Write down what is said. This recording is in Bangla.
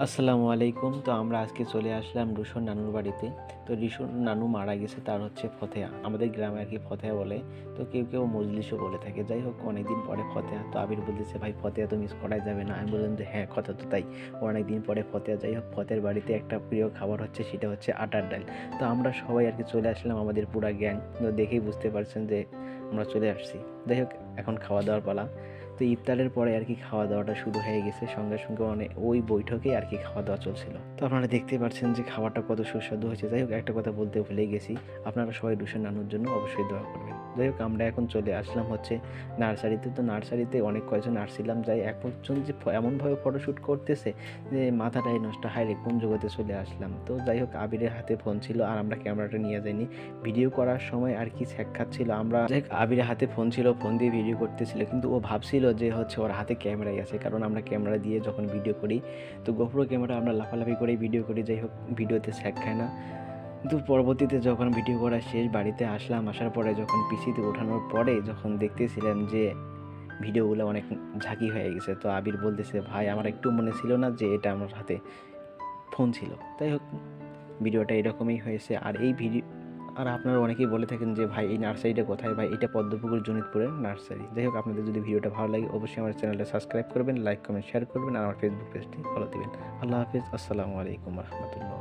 আসসালামু আলাইকুম। তো আমরা আজকে চলে আসলাম রুশন নানুর বাড়িতে। তো রিশন নানু মারা গেছে, তার হচ্ছে ফতেয়া। আমাদের গ্রামে আর কি ফতেয়া বলে। তো কেউ কেউ মজলিসও বলে থাকে। যাই হোক, অনেকদিন পরে ফতেয়া। তো আবির বলতেছে, ভাই ফতেয়া তো মিস করাই যাবে না। আমি বললাম যে হ্যাঁ, কথা তো তাই, অনেকদিন পরে ফতেয়া। যাই হোক, ফতেয়ার বাড়িতে একটা প্রিয় খাবার হচ্ছে, সেটা হচ্ছে আটার ডাল। তো আমরা সবাই আর কি চলে আসলাম, আমাদের পুরা গ্যাং। তো দেখেই বুঝতে পারছেন যে আমরা চলে আসছি। যাই হোক, এখন খাওয়া দাওয়ার পালা। তো ইফতারের পরে আর কি খাওয়া দাওয়াটা শুরু হয়ে গেছে, সঙ্গে সঙ্গে ওই বৈঠকে আর কি খাওয়া দাওয়া চলছিল। তো আপনারা দেখতে পাচ্ছেন যে খাবারটা কত সুস্বাদু হয়েছে। যাই হোক, একটা কথা বলতে ভুলে গেছি, আপনারা সবাই রুশন নানুর জন্য অবশ্যই দোয়া করবেন। যাই হোক, আমরা এখন চলে আসলাম হচ্ছে নার্সারিতে। তো নার্সারিতে অনেক কয়েকজন আসছিলাম, যাই একজন যে এমনভাবে ফটোশ্যুট করতেছে যে মাথাটাই নষ্ট, হায় রে কোন জগতে চলে আসলাম। তো যাই হোক, আবিরের হাতে ফোন ছিল আর আমরা ক্যামেরাটা নিয়ে যাইনি। ভিডিও করার সময় আর কি ছ্যাক খাচ্ছিল। আমরা যাই হোক, আবিরের হাতে ফোন ছিল, ফোন দিয়ে ভিডিও করতেছিল, কিন্তু ও ভাবছিল যে হচ্ছে ওর হাতে ক্যামেরাই আছে, কারণ আমরা ক্যামেরা দিয়ে যখন ভিডিও করি, তো গোপ্রো ক্যামেরা আমরা লাফালাফি করেই ভিডিও করি। যাই হোক, ভিডিওতে ছ্যাক খায় না। কিন্তু পরবর্তীতে যখন ভিডিও করা শেষ, বাড়িতে আসলাম, আসার পরে যখন পিসিতে ওঠানোর পরে যখন দেখতেছিলাম যে ভিডিওগুলো অনেক ঝাঁকি হয়ে গেছে, তো আবির বলতেছে, ভাই আমার একটু মনে ছিল না যে এটা আমার হাতে ফোন ছিল। তাই হোক, ভিডিওটা এরকমই হয়েছে। আর এই ভিডিও, আর আপনারা অনেকেই বলে থাকেন যে ভাই এই নার্সারিটা কোথায়, ভাই এটা পদ্মপুকুর জনিতপুরের নার্সারি। যাই হোক, আপনাদের যদি ভিডিওটা ভালো লাগে অবশ্যই আমার চ্যানেলটা সাবস্ক্রাইব করবেন, লাইক কমেন্ট শেয়ার করবেন, আর আমার ফেসবুক পেজটি ফলো দিবেন। আল্লাহ হাফিজ, আসসালামু আলাইকুম রহমতুল্লাহ।